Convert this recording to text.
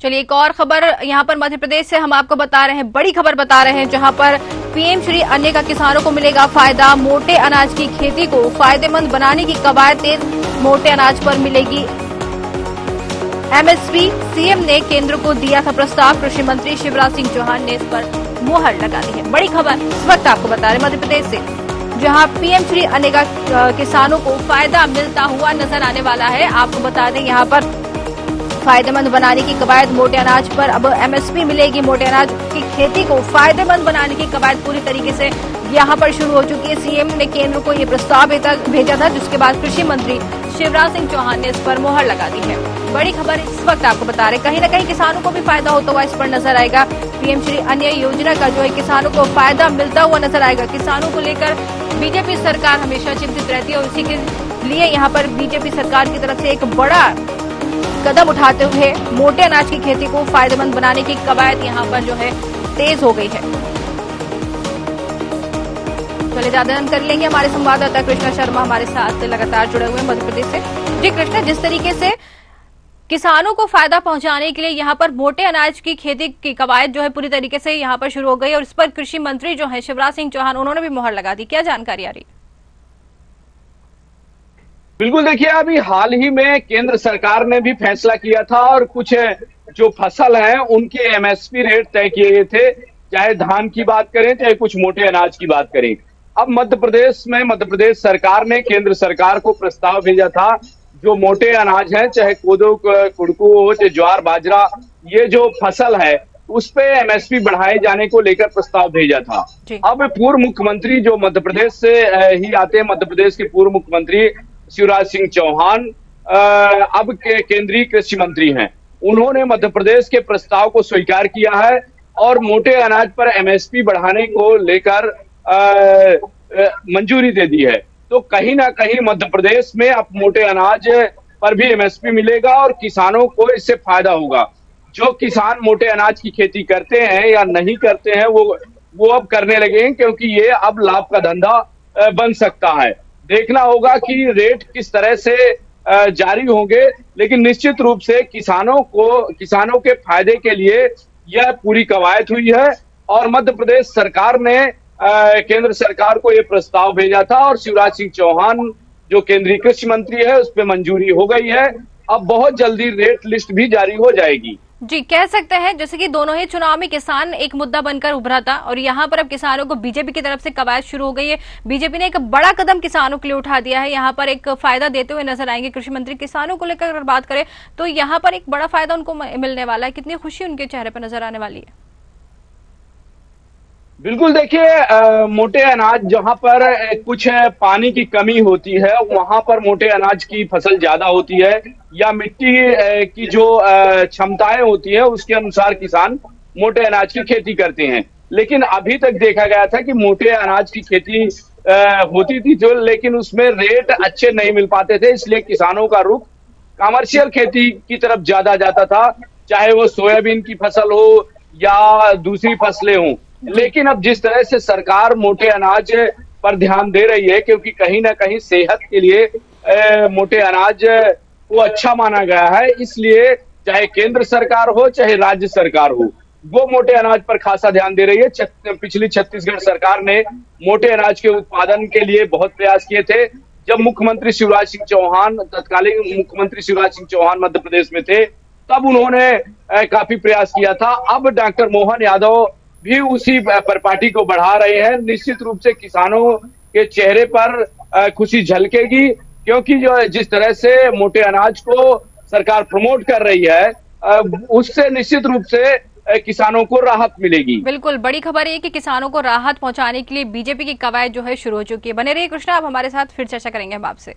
चलिए एक और खबर यहाँ पर मध्य प्रदेश से हम आपको बता रहे हैं, बड़ी खबर बता रहे हैं, जहाँ पर पीएम श्री अन्न का किसानों को मिलेगा फायदा। मोटे अनाज की खेती को फायदेमंद बनाने की कवायद तेज, मोटे अनाज पर मिलेगी एमएसपी। सीएम ने केंद्र को दिया था प्रस्ताव, कृषि मंत्री शिवराज सिंह चौहान ने इस पर मुहर लगा दी है। बड़ी खबर इस वक्त आपको बता रहे मध्य प्रदेश से, जहां पीएम श्री अन्न का किसानों को फायदा मिलता हुआ नजर आने वाला है। आपको बता दें यहाँ पर फायदेमंद बनाने की कवायद, मोटे अनाज पर अब एमएसपी मिलेगी। मोटे अनाज की खेती को फायदेमंद बनाने की कवायद पूरी तरीके से यहाँ पर शुरू हो चुकी है। सीएम ने केंद्र को ये प्रस्ताव भेजा था, जिसके बाद कृषि मंत्री शिवराज सिंह चौहान ने इस पर मुहर लगा दी है। बड़ी खबर इस वक्त आपको बता रहे, कहीं न कहीं किसानों को भी फायदा होता हुआ इस पर नजर आएगा। पीएम श्री अन्न योजना का जो है किसानों को फायदा मिलता हुआ नजर आएगा। किसानों को लेकर बीजेपी सरकार हमेशा चिंतित रहती है और इसी के लिए यहाँ पर बीजेपी सरकार की तरफ से एक बड़ा कदम उठाते हुए मोटे अनाज की खेती को फायदेमंद बनाने की कवायद यहाँ पर जो है तेज हो गई है। चलिए ज्यादा जानकारी लेंगे, हमारे संवाददाता कृष्णा शर्मा हमारे साथ लगातार जुड़े हुए हैं मध्य प्रदेश से। जी कृष्णा, जिस तरीके से किसानों को फायदा पहुंचाने के लिए यहाँ पर मोटे अनाज की खेती की कवायद जो है पूरी तरीके से यहाँ पर शुरू हो गई और इस पर कृषि मंत्री जो है शिवराज सिंह चौहान, उन्होंने भी मुहर लगा दी, क्या जानकारी आ रही? बिल्कुल, देखिए अभी हाल ही में केंद्र सरकार ने भी फैसला किया था और कुछ जो फसल है उनके एमएसपी रेट तय किए गए थे, चाहे धान की बात करें चाहे कुछ मोटे अनाज की बात करें। अब मध्य प्रदेश सरकार ने केंद्र सरकार को प्रस्ताव भेजा था, जो मोटे अनाज है चाहे कोदो कुड़कू हो चाहे ज्वार बाजरा, ये जो फसल है उस पे एमएसपी बढ़ाए जाने को लेकर प्रस्ताव भेजा था। अब पूर्व मुख्यमंत्री जो मध्य प्रदेश से ही आते हैं, मध्य प्रदेश के पूर्व मुख्यमंत्री शिवराज सिंह चौहान अब के केंद्रीय कृषि मंत्री हैं, उन्होंने मध्य प्रदेश के प्रस्ताव को स्वीकार किया है और मोटे अनाज पर एमएसपी बढ़ाने को लेकर मंजूरी दे दी है। तो कहीं ना कहीं मध्य प्रदेश में अब मोटे अनाज पर भी एमएसपी मिलेगा और किसानों को इससे फायदा होगा। जो किसान मोटे अनाज की खेती करते हैं या नहीं करते हैं वो अब करने लगे हैं, क्योंकि ये अब लाभ का धंधा बन सकता है। देखना होगा कि रेट किस तरह से जारी होंगे, लेकिन निश्चित रूप से किसानों के फायदे के लिए यह पूरी कवायद हुई है और मध्य प्रदेश सरकार ने केंद्र सरकार को यह प्रस्ताव भेजा था और शिवराज सिंह चौहान जो केंद्रीय कृषि मंत्री है उस पर मंजूरी हो गई है। अब बहुत जल्दी रेट लिस्ट भी जारी हो जाएगी। जी, कह सकते हैं जैसे कि दोनों ही चुनाव में किसान एक मुद्दा बनकर उभरा था और यहाँ पर अब किसानों को बीजेपी की तरफ से कवायद शुरू हो गई है। बीजेपी ने एक बड़ा कदम किसानों के लिए उठा दिया है, यहाँ पर एक फायदा देते हुए नजर आएंगे कृषि मंत्री। किसानों को लेकर अगर बात करें तो यहाँ पर एक बड़ा फायदा उनको मिलने वाला है, कितनी खुशी उनके चेहरे पर नजर आने वाली है? बिल्कुल, देखिए मोटे अनाज जहां पर कुछ पानी की कमी होती है वहां पर मोटे अनाज की फसल ज्यादा होती है या मिट्टी की जो क्षमताएं होती है उसके अनुसार किसान मोटे अनाज की खेती करते हैं। लेकिन अभी तक देखा गया था कि मोटे अनाज की खेती होती थी जो, लेकिन उसमें रेट अच्छे नहीं मिल पाते थे, इसलिए किसानों का रुख कमर्शियल खेती की तरफ ज्यादा जाता था, चाहे वो सोयाबीन की फसल हो या दूसरी फसलें हों। लेकिन अब जिस तरह से सरकार मोटे अनाज पर ध्यान दे रही है, क्योंकि कहीं ना कहीं सेहत के लिए मोटे अनाज को अच्छा माना गया है, इसलिए चाहे केंद्र सरकार हो चाहे राज्य सरकार हो वो मोटे अनाज पर खासा ध्यान दे रही है। पिछली छत्तीसगढ़ सरकार ने मोटे अनाज के उत्पादन के लिए बहुत प्रयास किए थे। जब मुख्यमंत्री शिवराज सिंह चौहान, तत्कालीन मुख्यमंत्री शिवराज सिंह चौहान मध्य प्रदेश में थे, तब उन्होंने काफी प्रयास किया था। अब डॉक्टर मोहन यादव भी उसी परिपाटी को बढ़ा रहे हैं। निश्चित रूप से किसानों के चेहरे पर खुशी झलकेगी, क्योंकि जो जिस तरह से मोटे अनाज को सरकार प्रमोट कर रही है उससे निश्चित रूप से किसानों को राहत मिलेगी। बिल्कुल, बड़ी खबर है कि किसानों को राहत पहुंचाने के लिए बीजेपी की कवायद जो है शुरू हो चुकी है। बने रहिए कृष्णा, आप हमारे साथ फिर चर्चा करेंगे हम आपसे।